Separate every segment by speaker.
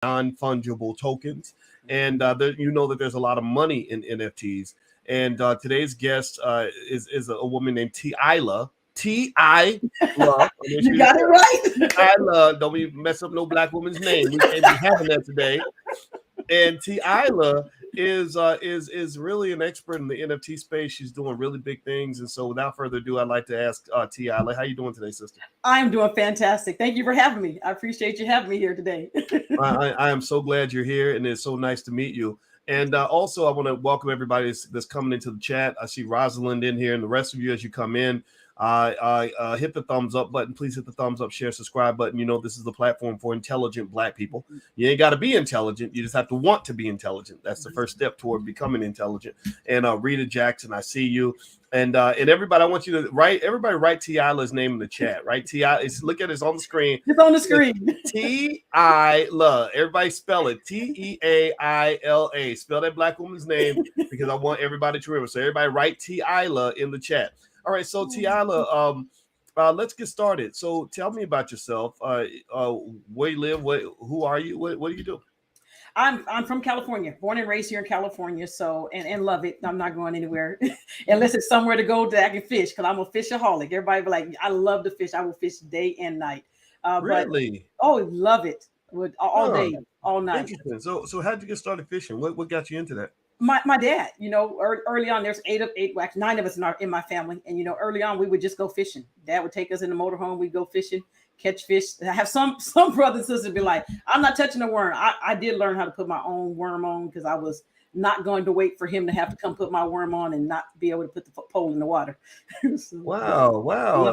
Speaker 1: non-fungible tokens. And you know that there's a lot of money in NFTs. And today's guest is a woman named Teaila. Teaila.
Speaker 2: You got it right.
Speaker 1: Teaila. Don't be mess up no black woman's name. We can't be having that today. And Teaila is really an expert in the NFT space. She's doing really big things. And so without further ado, I'd like to ask Teaila, how you doing today, sister?
Speaker 2: I'm doing fantastic. Thank you for having me. I appreciate you having me here today.
Speaker 1: I am so glad you're here, and it's so nice to meet you. And also, I want to welcome everybody that's coming into the chat. I see Rosalind in here, and the rest of you as you come in. Hit the thumbs up button. Please hit the thumbs up, share, subscribe button. You know, this is the platform for intelligent black people. You ain't got to be intelligent. You just have to want to be intelligent. That's the first step toward becoming intelligent. And Rita Jackson, I see you. And everybody, I want you to write Teaila's name in the chat, right? Teaila, look at it, it's on the screen.
Speaker 2: It's on the screen.
Speaker 1: Teaila. Everybody spell it. Teaila. Spell that black woman's name because I want everybody to remember. So everybody write Teaila in the chat. All right, so Teaila, let's get started. So tell me about yourself. Where you live? Who are you? What do you do?
Speaker 2: I'm from California, born and raised here in California. So and love it. I'm not going anywhere unless it's somewhere to go that I can fish because I'm a fishaholic. Everybody be like, I love to fish. I will fish day and night.
Speaker 1: Really?
Speaker 2: Love it. All day, all night.
Speaker 1: Interesting. So how'd you get started fishing? What got you into that?
Speaker 2: My dad, early on, there's nine of us in my family. And, early on, we would just go fishing. Dad would take us in the motorhome. We'd go fishing, catch fish. I have some brothers and sisters be like, I'm not touching a worm. I did learn how to put my own worm on because I was not going to wait for him to have to come put my worm on and not be able to put the pole in the water.
Speaker 1: So, wow.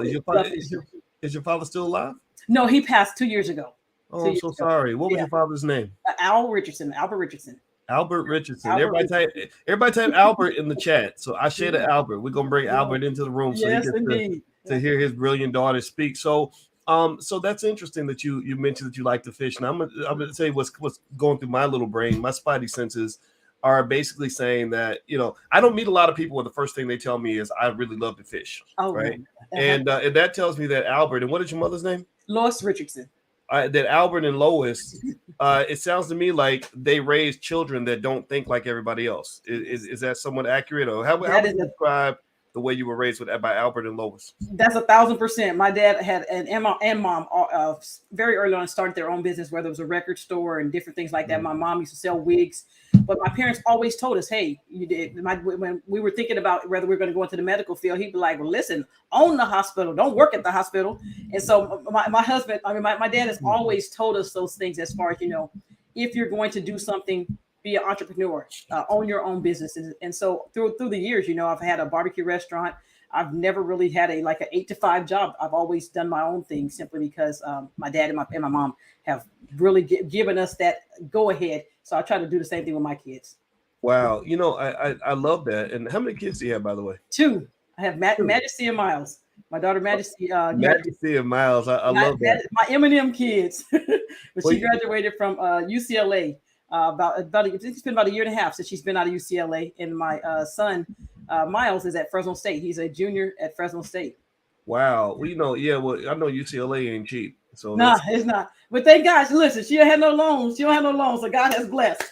Speaker 1: Is your father still alive?
Speaker 2: No, he passed 2 years ago.
Speaker 1: Oh, I'm so sorry. What was your father's name?
Speaker 2: Albert Richardson.
Speaker 1: Albert Richardson. Everybody type Albert in the chat. So I share the Albert. We're gonna bring Albert into the room so he gets to hear his brilliant daughter speak. So that's interesting that you mentioned that you like to fish. And I'm gonna say what's going through my little brain. My spidey senses are basically saying that I don't meet a lot of people where the first thing they tell me is I really love to fish.
Speaker 2: Oh,
Speaker 1: right. And that tells me that Albert, and what is your mother's name?
Speaker 2: Lois Richardson.
Speaker 1: That Albert and Lois, it sounds to me like they raise children that don't think like everybody else. Is that somewhat accurate, or how would you describe the way you were raised by Albert and Lois?
Speaker 2: That's 1,000%. My dad had and mom very early on started their own business, whether it was a record store and different things like that. My mom used to sell wigs, but my parents always told us, "Hey, when we were thinking about whether we were going to go into the medical field, he'd be like, well, listen, own the hospital, don't work at the hospital." And so my husband, my dad has always told us those things as far as if you're going to do something, be an entrepreneur, own your own businesses. And so through the years, I've had a barbecue restaurant. I've never really had an 8 to 5 job. I've always done my own thing simply because my dad and my mom have really given us that go ahead. So I try to do the same thing with my kids.
Speaker 1: Wow. I love that. And how many kids do you have, by the way?
Speaker 2: 2. I have Majesty and Miles. My daughter Majesty.
Speaker 1: Majesty and Miles. I love that.
Speaker 2: My M&M kids. But she graduated from UCLA. It's been about a year and a half since she's been out of UCLA, and my son Miles is at Fresno State. He's a junior at Fresno State.
Speaker 1: Wow. Well, I know UCLA ain't cheap. So
Speaker 2: it's not. But thank God, listen, she don't have no loans. So God has blessed.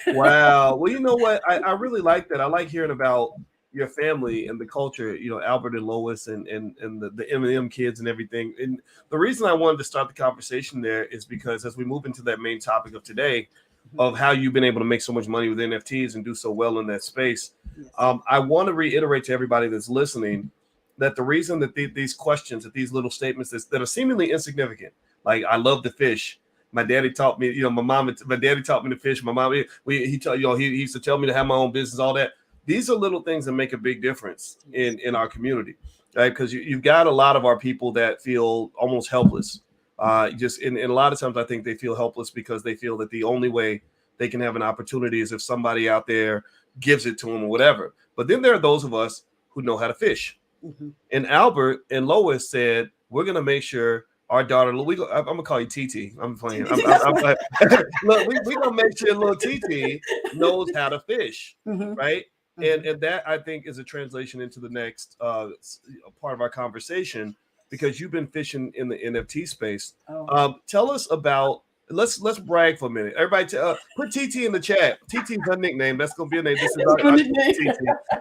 Speaker 1: Wow. Well, you know what? I really like that. I like hearing about your family and the culture, Albert and Lois and the M&M kids and everything. And the reason I wanted to start the conversation there is because as we move into that main topic of today, of how you've been able to make so much money with NFTs and do so well in that space. Yes. I want to reiterate to everybody that's listening that the reason that these questions, that these little statements that are seemingly insignificant, like I love to fish. My daddy taught me, my daddy taught me to fish. My mom, he used to tell me to have my own business, all that. These are little things that make a big difference in our community, right? Because you've got a lot of our people that feel almost helpless. And a lot of times I think they feel helpless because they feel that the only way they can have an opportunity is if somebody out there gives it to them or whatever. But then there are those of us who know how to fish. Mm-hmm. And Albert and Lois said, we're going to make sure our daughter, I'm going to call you TT. I'm playing. Look, we're going to make sure little TT knows how to fish, right? Mm-hmm. And that, I think, is a translation into the next part of our conversation, because you've been fishing in the NFT space. Tell us about let's brag for a minute. Everybody, put TT in the chat. TT is her nickname. That's gonna be a name. This is our TT.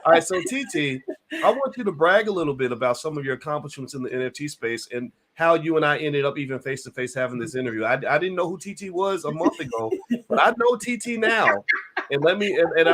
Speaker 1: All right, so TT, I want you to brag a little bit about some of your accomplishments in the NFT space and how you and I ended up even face to face having this interview. I didn't know who TT was a month ago, but I know TT now. And I'm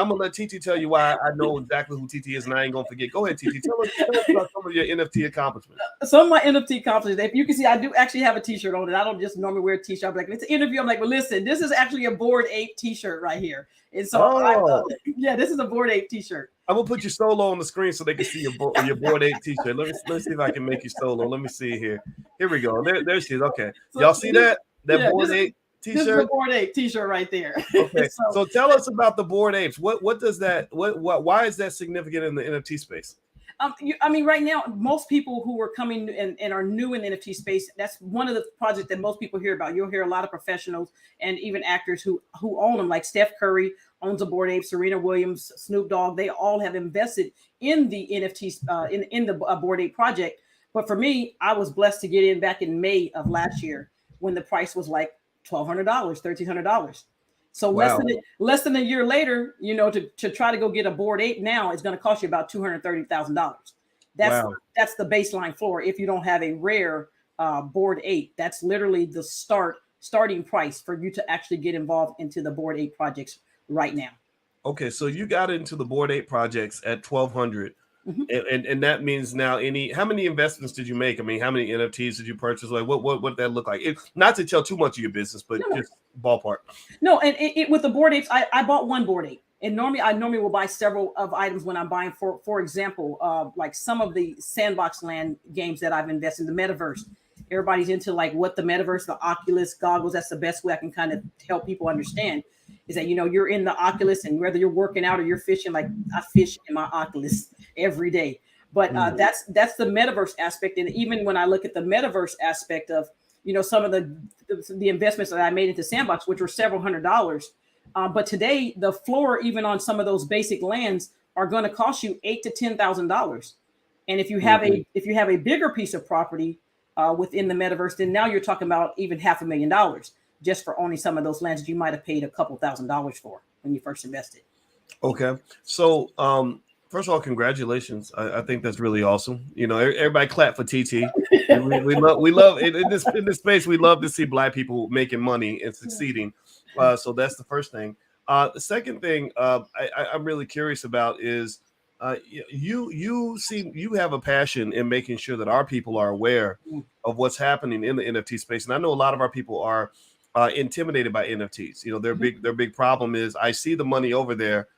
Speaker 1: gonna let TT tell you why I know exactly who TT is, and I ain't gonna forget. Go ahead, TT. Tell us about some of your NFT accomplishments.
Speaker 2: Some of my NFT accomplishments. If you can see, I do actually have a T-shirt on it. I don't just normally wear a T-shirt. I'm like, it's an interview. I'm like, well, listen, this is actually a Bored Ape T-shirt right here. And so, this is a Bored Ape T-shirt.
Speaker 1: I'm gonna put your solo on the screen so they can see your Bored Ape T-shirt. Let's see if I can make you solo. Let me see here. Here we go. There she is. Okay, so y'all see that Bored Ape T-shirt?
Speaker 2: This is a Bored Ape T-shirt right there.
Speaker 1: Okay, so tell us about the Bored Apes. What does that? Why is that significant in the NFT space?
Speaker 2: I mean, right now, most people who are coming and are new in the NFT space, that's one of the projects that most people hear about. You'll hear a lot of professionals and even actors who own them, like Steph Curry owns a Bored Ape, Serena Williams, Snoop Dogg. They all have invested in the NFTs, in the Bored Ape project. But for me, I was blessed to get in back in May of last year when the price was like $1,200, $1,300. So less than a year later, to try to go get a Bored Ape now is going to cost you about $230,000. That's the baseline floor. If you don't have a rare Bored Ape, that's literally the starting price for you to actually get involved into the Bored Ape projects right now.
Speaker 1: Okay, so you got into the Bored Ape projects at $1,200. Mm-hmm. And that means now how many investments did you make? I mean, how many NFTs did you purchase? Like what did that look like? Not to tell too much of your business, but just ballpark.
Speaker 2: No, and with the Bored Apes, I bought one Bored Ape. And normally will buy several of items when I'm buying, for example, like some of the sandbox land games that I've invested in, the Metaverse. Everybody's into like what the Metaverse, the Oculus goggles. That's the best way I can kind of help people understand is that, you're in the Oculus, and whether you're working out or you're fishing, like I fish in my Oculus every day. But that's the Metaverse aspect. And even when I look at the Metaverse aspect of, some of the investments that I made into Sandbox, which were several $100s. But today the floor, even on some of those basic lands, are going to cost you $8,000 to $10,000. And if you have a bigger piece of property within the Metaverse, then now you're talking about even $500,000 just for owning some of those lands that you might have paid a couple $1,000s for when you first invested. Okay.
Speaker 1: So, first of all, congratulations. I think that's really awesome. Everybody clap for TT. we love in this space. We love to see Black people making money and succeeding. So that's the first thing. The second thing I'm really curious about is you have a passion in making sure that our people are aware of what's happening in the NFT space. And I know a lot of our people are intimidated by NFTs. Their big problem is I see the money over there.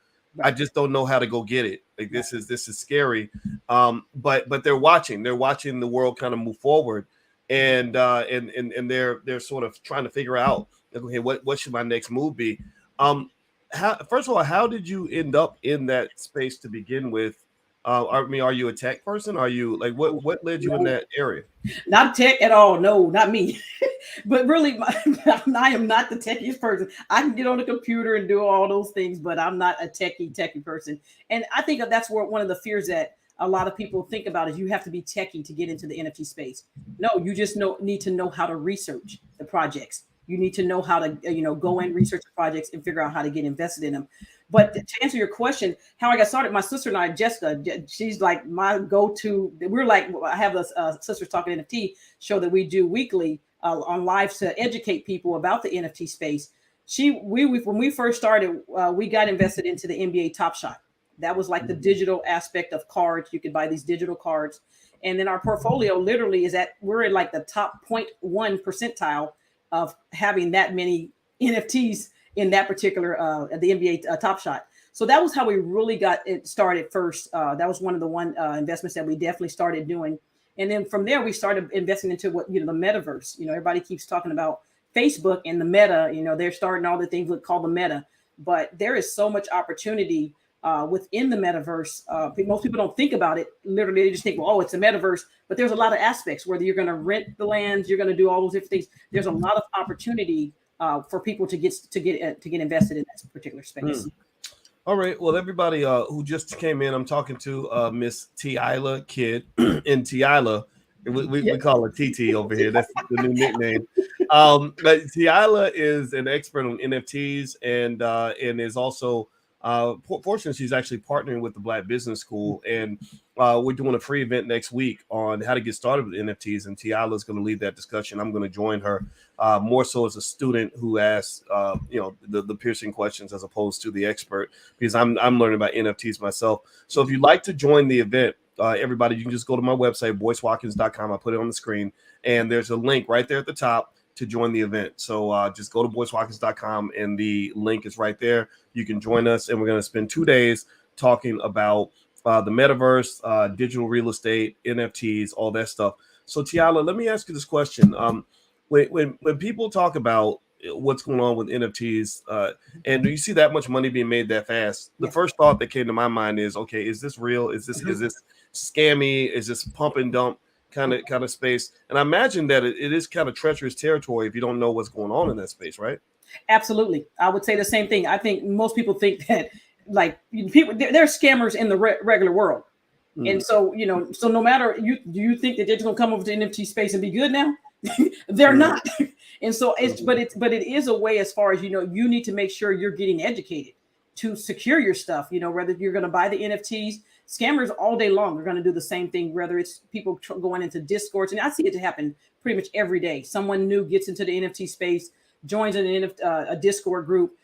Speaker 1: I just don't know how to go get it. Like this is scary. But they're watching the world kind of move forward, and they're sort of trying to figure out, okay, what should my next move be? First of all, how did you end up in that space to begin with? Are you a tech person? Are you like what led you in that area?
Speaker 2: Not tech at all. No, not me. But really, I am not the techiest person. I can get on the computer and do all those things, but I'm not a techie person. And I think that's where one of the fears that a lot of people think about is you have to be techie to get into the NFT space. No, you just need to know how to research the projects. You need to know how to, go and research the projects and figure out how to get invested in them. But to answer your question, how I got started, my sister and I, Jessica, she's like my go-to. We're like, I have a Sisters Talking NFT show that we do weekly on live to educate people about the NFT space. When we first started, we got invested into the NBA Top Shot. That was like the digital aspect of cards. You could buy these digital cards. And then our portfolio literally we're in like the top 0.1 percentile of having that many NFTs in that particular the NBA Top Shot. So that was how we really got it started first. That was one of the investments that we definitely started doing. And then from there, we started investing into the Metaverse. Everybody keeps talking about Facebook and the Meta. They're starting all the things called the Meta. But there is so much opportunity within the Metaverse. Most people don't think about it. Literally, they just think, well, it's a Metaverse. But there's a lot of aspects, whether you're going to rent the lands, you're going to do all those different things. There's a lot of opportunity for people to get invested in that particular space.
Speaker 1: All right. Well, everybody who just came in, I'm talking to Miss Teaila Kidd. And Teaila, we call her TT over here. That's the new nickname. But Teaila is an expert on NFTs and is also fortunately she's actually partnering with the Black Business School, and we're doing a free event next week on how to get started with NFTs. And Teaila is going to lead that discussion. I'm going to join her more so as a student who asks the piercing questions as opposed to the expert, because I'm learning about NFTs myself. So if you'd like to join the event, everybody, you can just go to my website, boycewatkins.com. I put it on the screen, and there's a link right there at the top to join the event. So just go to boycewatkins.com, and the link is right there. You can join us, and we're going to spend 2 days talking about the metaverse, digital real estate, NFTs, all that stuff. So Teaila, let me ask you this question. When people talk about what's going on with NFTs, and do you see that much money being made that fast? The first thought that came to my mind is, okay, is this real? Is this scammy? Is this pump and dump kind of space? And I imagine that it is kind of treacherous territory if you don't know what's going on in that space, right?
Speaker 2: Absolutely. I would say the same thing. I think most people think that like people, they're scammers in the regular world. And so, so no matter do you think that they're just gonna come over to NFT space and be good now? They're not. And so but it is a way, as far as, you need to make sure you're getting educated to secure your stuff, whether you're going to buy the NFTs. Scammers all day long are going to do the same thing, whether it's people going into Discords. And I see it to happen pretty much every day. Someone new gets into the NFT space, joins a Discord group,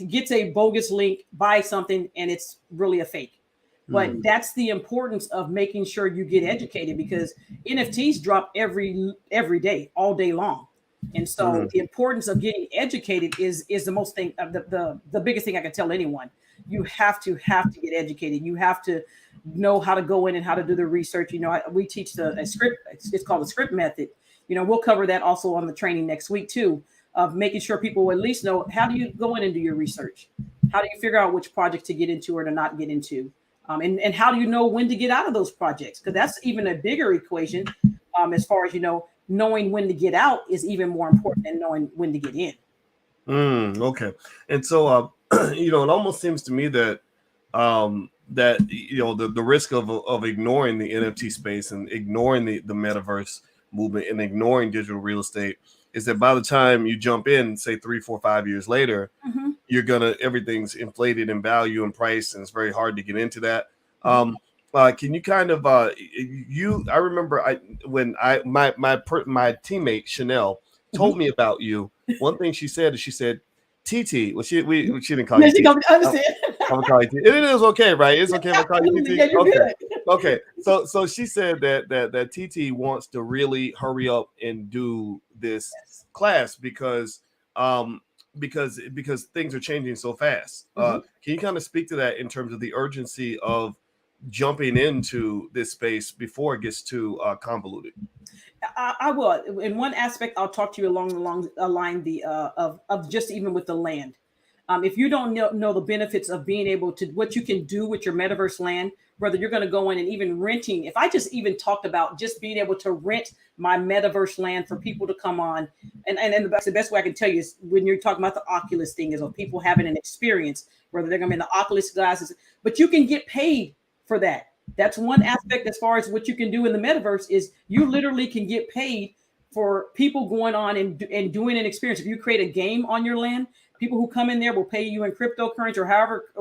Speaker 2: gets a bogus link, buys something, and it's really a fake. But that's the importance of making sure you get educated, because NFTs drop every day, all day long. And so the importance of getting educated is the most thing, the biggest thing I can tell anyone. You have to get educated. You have to know how to go in and how to do the research. We teach a script. It's called the script method. We'll cover that also on the training next week too, of making sure people at least know, how do you go in and do your research? How do you figure out which project to get into or to not get into? And how do you know when to get out of those projects? Because that's even a bigger equation, as far as, knowing when to get out is even more important than knowing when to get in.
Speaker 1: Okay. And so, it almost seems to me that the risk of ignoring the NFT space and ignoring the metaverse movement and ignoring digital real estate is that by the time you jump in, say 3, 4, 5 years later, everything's inflated in value and price, and it's very hard to get into that. Can you kind of I remember my teammate Chanel told me about you. One thing she said is TT. Well, she didn't call you TT. I'm gonna call you TT. It is okay, right? It's okay if I call you TT. Yeah, okay. So she said that TT wants to really hurry up and do this class because things are changing so fast. Can you kind of speak to that in terms of the urgency of jumping into this space before it gets too convoluted?
Speaker 2: I will. In one aspect, I'll talk to you along the line of just even with the land. If you don't know the benefits of being able to, what you can do with your metaverse land, whether you're going to go in and even renting. If I just even talked about just being able to rent my metaverse land for people to come on, and the best way I can tell you is when you're talking about the Oculus thing, is of people having an experience, whether they're going to be in the Oculus glasses, but you can get paid for that. That's one aspect as far as what you can do in the metaverse, is you literally can get paid for people going on and doing an experience. If you create a game on your land, people who come in there will pay you in cryptocurrency or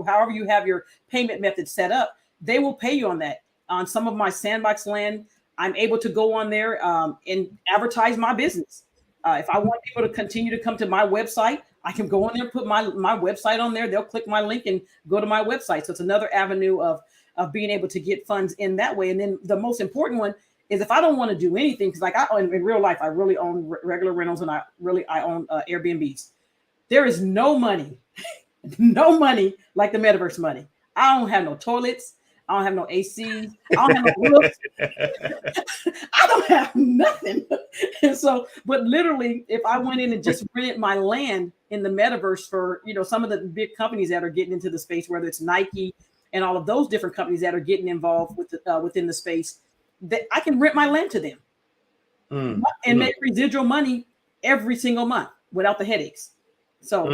Speaker 2: however you have your payment method set up. They will pay you on that. On some of my sandbox land, I'm able to go on there and advertise my business. If I want people to continue to come to my website, I can go on there, put my website on there. They'll click my link and go to my website. So it's another avenue of being able to get funds in that way. And then the most important one is, if I don't want to do anything, because like in real life, I really own regular rentals and I own Airbnbs. There is no money like the metaverse money. I don't have no toilets. I don't have no AC. I don't have no roofs. I don't have nothing. And so, but literally, if I went in and just rented my land in the metaverse for, some of the big companies that are getting into the space, whether it's Nike and all of those different companies that are getting involved with within the space, that I can rent my land to them and make residual money every single month without the headaches. So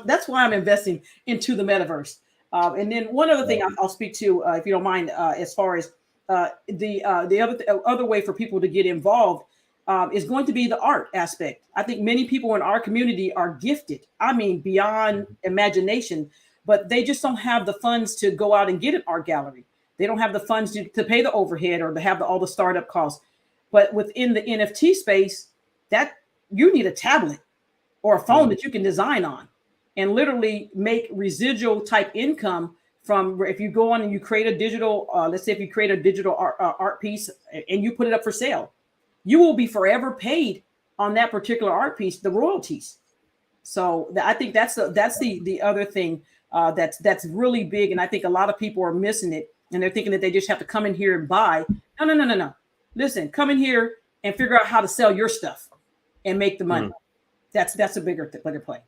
Speaker 2: that's why I'm investing into the metaverse. And then one other thing I'll speak to, if you don't mind, as far as the other way for people to get involved, is going to be the art aspect. I think many people in our community are gifted. I mean, beyond imagination, but they just don't have the funds to go out and get an art gallery. They don't have the funds to pay the overhead or to have all the startup costs. But within the NFT space, that you need a tablet or a phone that you can design on and literally make residual type income from if you go on and you create a digital, let's say if you create a digital art piece and you put it up for sale, you will be forever paid on that particular art piece, the royalties. So I think that's the other thing that's really big, and I think a lot of people are missing it, and they're thinking that they just have to come in here and buy. No. Listen, come in here and figure out how to sell your stuff and make the money. That's a bigger play.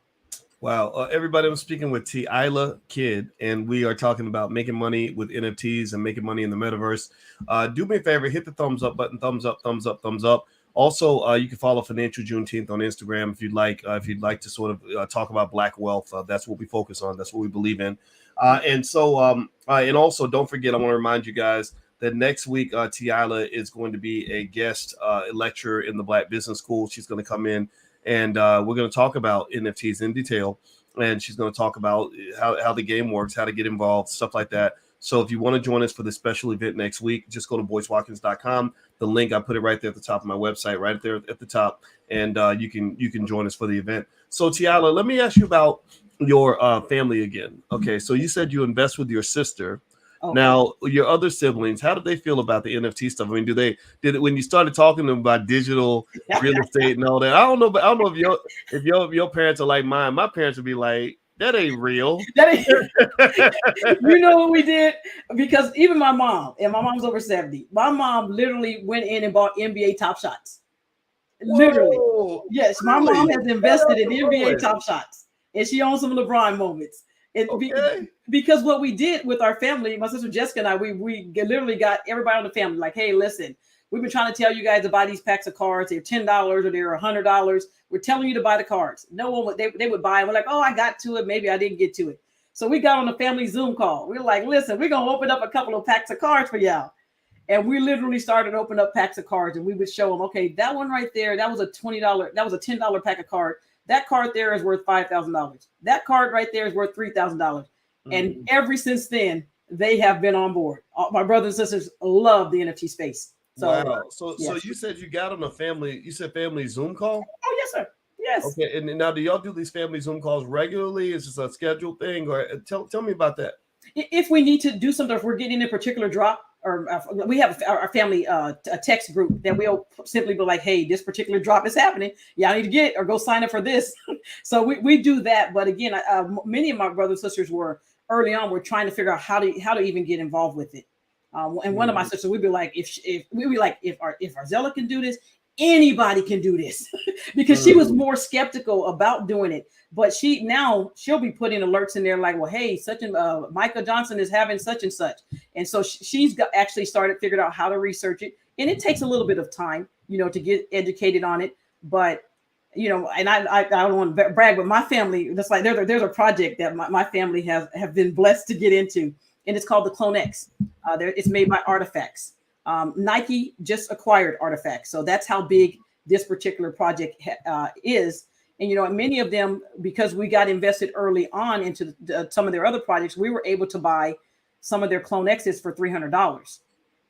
Speaker 1: Wow. Everybody, I'm speaking with Teaila Kidd, and we are talking about making money with NFTs and making money in the metaverse. Do me a favor, hit the thumbs up button, thumbs up, thumbs up, thumbs up. Also, you can follow Financial Juneteenth on Instagram if you'd like. If you'd like to sort of talk about Black wealth, that's what we focus on. That's what we believe in. And also, don't forget, I want to remind you guys that next week, Teaila is going to be a guest lecturer in the Black Business School. She's going to come in. And we're going to talk about NFTs in detail. And she's going to talk about how the game works, how to get involved, stuff like that. So if you want to join us for this special event next week, just go to boycewatkins.com. The link, I put it right there at the top of my website, right there at the top. And you can join us for the event. So Teaila, let me ask you about your family again. Okay, so you said you invest with your sister. Oh. Now, your other siblings, how did they feel about the NFT stuff? I mean, did when you started talking to them about digital real estate and all that? I don't know if your parents are like mine. My parents would be like, that ain't real.
Speaker 2: You know what we did? Because even my mom, and my mom's over 70, my mom literally went in and bought NBA Top Shots. Literally. Whoa, yes, my mom has invested in NBA Top Shots, and she owns some LeBron moments. Because what we did with our family, my sister Jessica and I, we literally got everybody on the family like, hey, listen, we've been trying to tell you guys to buy these packs of cards. They're $10 or they're $100. We're telling you to buy the cards. No one would, they would buy. And we're like, oh, I got to it. Maybe I didn't get to it. So we got on a family Zoom call. We were like, listen, we're going to open up a couple of packs of cards for y'all. And we literally started opening up packs of cards, and we would show them, okay, that one right there, that was a $20, that was a $10 pack of card. That card there is worth $5,000. That card right there is worth $3,000. And ever since then, they have been on board. My brothers and sisters love the NFT space. So,
Speaker 1: wow. So you said you got on a family, you said family Zoom call?
Speaker 2: Oh, yes, sir. Yes.
Speaker 1: Okay. And now do y'all do these family Zoom calls regularly? Is this a scheduled thing? Or tell me about that.
Speaker 2: If we need to do something, if we're getting a particular drop, or we have our family a text group that we'll simply be like, hey, this particular drop is happening. Y'all need to get or go sign up for this. So we do that. But again, many of my brothers and sisters were early on. We're trying to figure out how to even get involved with it. And one of my sisters, we'd be like, if Arzella can do this, anybody can do this, because she was more skeptical about doing it. But she'll be putting alerts in there like, well, hey, such and Micah Johnson is having such and such. And so she's actually figured out how to research it. And it takes a little bit of time, to get educated on it. But, and I don't want to brag, but my family, that's like, there's a project that my family have been blessed to get into. And it's called the Clonex. It's made by Artifacts. Nike just acquired Artifacts. So that's how big this particular project is. And, many of them, because we got invested early on into some of their other projects, we were able to buy some of their Clonexes for $300.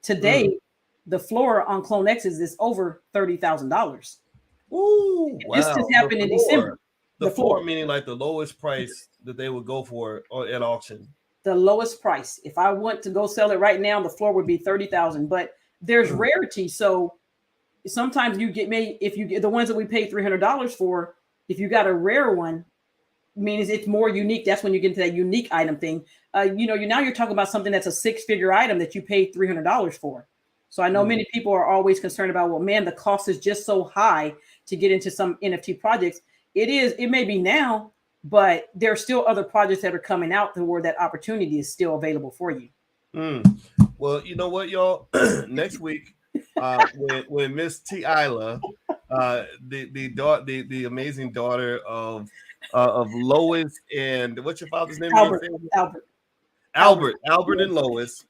Speaker 2: Today, the floor on Clonexes is over $30,000.
Speaker 1: Ooh, wow.
Speaker 2: This just happened in December.
Speaker 1: The floor meaning like the lowest price that they would go for at auction.
Speaker 2: The lowest price. If I want to go sell it right now, the floor would be $30,000. But there's rarity, so sometimes you get if you get the ones that we paid $300 for. If you got a rare one, means it's more unique. That's when you get into that unique item thing. Now you're talking about something that's a six-figure item that you paid $300 for. So I know many people are always concerned about, well, man, the cost is just so high to get into some NFT projects. It may be now, but there are still other projects that are coming out where that opportunity is still available for you.
Speaker 1: Well, you know what, y'all? Next week, when Miss Teaila, the amazing daughter of Lois and what's your father's name? Albert and Lois.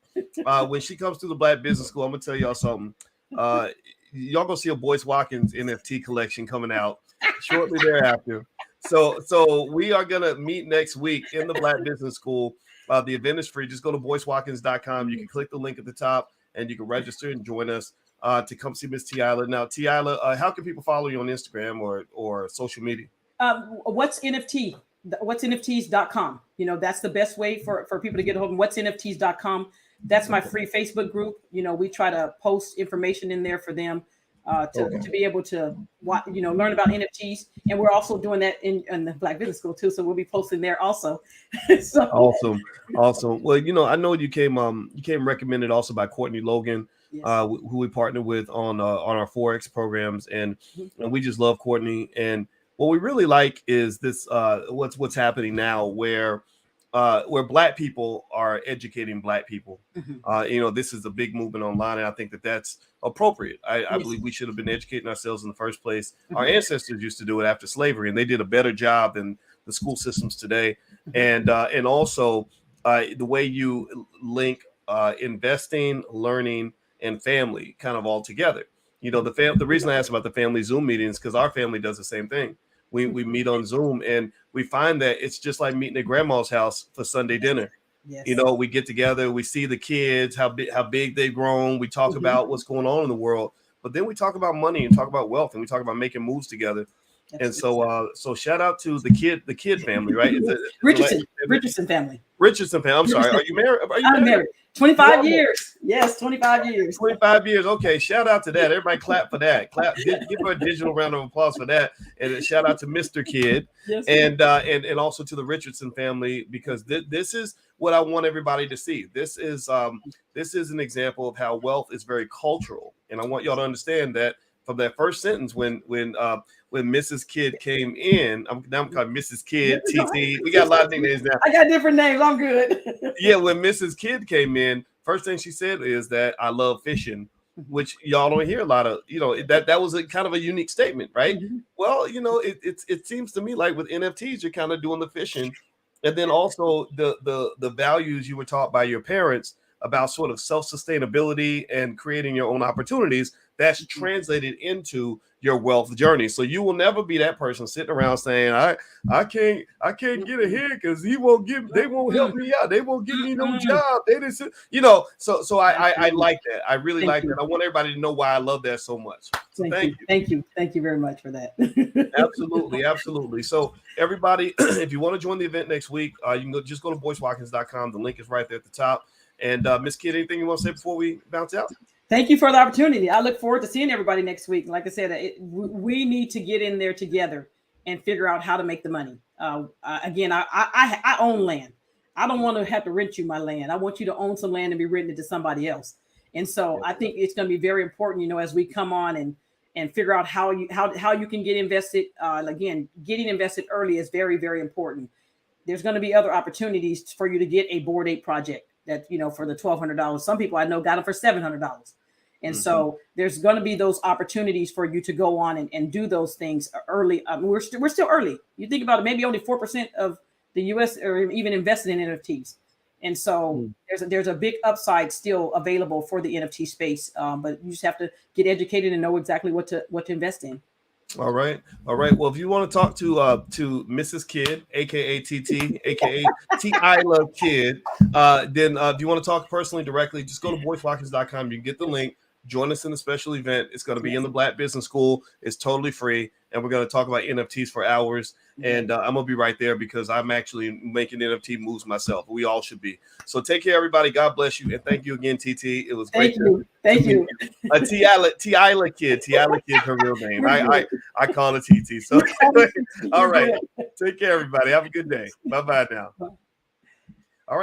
Speaker 1: When she comes to the Black Business School, I'm gonna tell y'all something. y'all gonna see a Boyce Watkins NFT collection coming out shortly thereafter. So we are gonna meet next week in the Black Business School. The event is free. Just go to boycewatkins.com. You can click the link at the top and you can register and join us to come see Miss Teaila. Now, Teaila, how can people follow you on Instagram or social media?
Speaker 2: What's NFT? What's NFTs.com. That's the best way for people to get a hold of what's NFTs.com. That's my free Facebook group. We try to post information in there for them to be able to learn about NFTs. And we're also doing that in the Black Business School too. So we'll be posting there also.
Speaker 1: Awesome. Well, I know you came recommended also by Courtney Logan, yes, who we partner with on our Forex programs. And we just love Courtney. And what we really like is this, what's happening now where Black people are educating Black people. This is a big movement online, and I think that's appropriate. I believe we should have been educating ourselves in the first place. Our ancestors used to do it after slavery, and they did a better job than the school systems today. And also the way you link investing, learning, and family kind of all together. The reason I asked about the family Zoom meetings because our family does the same thing. We meet on Zoom, and we find that it's just like meeting at grandma's house for Sunday dinner. Yes. We get together, we see the kids, how big they've grown. We talk about what's going on in the world, but then we talk about money and talk about wealth, and we talk about making moves together. And so shout out to the Kidd family, right?
Speaker 2: Richardson family.
Speaker 1: Richardson family. I'm sorry. Are you married?
Speaker 2: I'm married. 25 years. Yes, 25 years.
Speaker 1: 25 years. Okay. Shout out to that. Everybody clap for that. Give her a digital round of applause for that. And shout out to Mr. Kidd. Yes, and also to the Richardson family, because this is what I want everybody to see. This is an example of how wealth is very cultural. And I want y'all to understand that from that first sentence when Mrs. Kidd came in, I'm calling Mrs. Kidd, TT. We got a lot of names now.
Speaker 2: I got different names. I'm good.
Speaker 1: Yeah, when Mrs. Kidd came in, first thing she said is that I love fishing, which y'all don't hear a lot of. That was a kind of a unique statement, right? Well, it seems to me like with NFTs, you're kind of doing the fishing, and then also the values you were taught by your parents about sort of self-sustainability and creating your own opportunities. That's translated into your wealth journey. So you will never be that person sitting around saying, I can't get ahead because they won't help me out. They won't give me no job. They just, so I like that. I really like that. I want everybody to know why I love that so much. So thank you.
Speaker 2: Thank you very much for that.
Speaker 1: Absolutely. So everybody, if you want to join the event next week, you can just go to boycewatkins.com. The link is right there at the top. And Ms. Kidd, anything you want to say before we bounce out?
Speaker 2: Thank you for the opportunity. I look forward to seeing everybody next week. Like I said, we need to get in there together and figure out how to make the money. Again, I own land. I don't want to have to rent you my land. I want you to own some land and be renting it to somebody else. And so I think it's going to be very important, as we come on and figure out how you can get invested. Again, getting invested early is very, very important. There's going to be other opportunities for you to get a Bored Ape project that, for the $1,200. Some people I know got them for $700. And so there's going to be those opportunities for you to go on and do those things early. We're still early. You think about it, maybe only 4% of the U.S. are even invested in NFTs. And so there's a big upside still available for the NFT space. But you just have to get educated and know exactly what to invest in.
Speaker 1: All right. Well, if you want to talk to Mrs. Kidd, aka TT, aka Teaila Kidd, then if you want to talk personally directly, just go to boycewatkins.com. You can get the link. Join us in a special event. It's going to be in the Black Business School. It's totally free, and we're going to talk about NFTs for hours. And I'm going to be right there because I'm actually making NFT moves myself. We all should be. So take care, everybody. God bless you, and thank you again, TT. It was great.
Speaker 2: Thank you.
Speaker 1: Teaila Kidd. Teaila Kidd, her real name. I call her TT. So all right. Take care, everybody. Have a good day. Bye-bye now.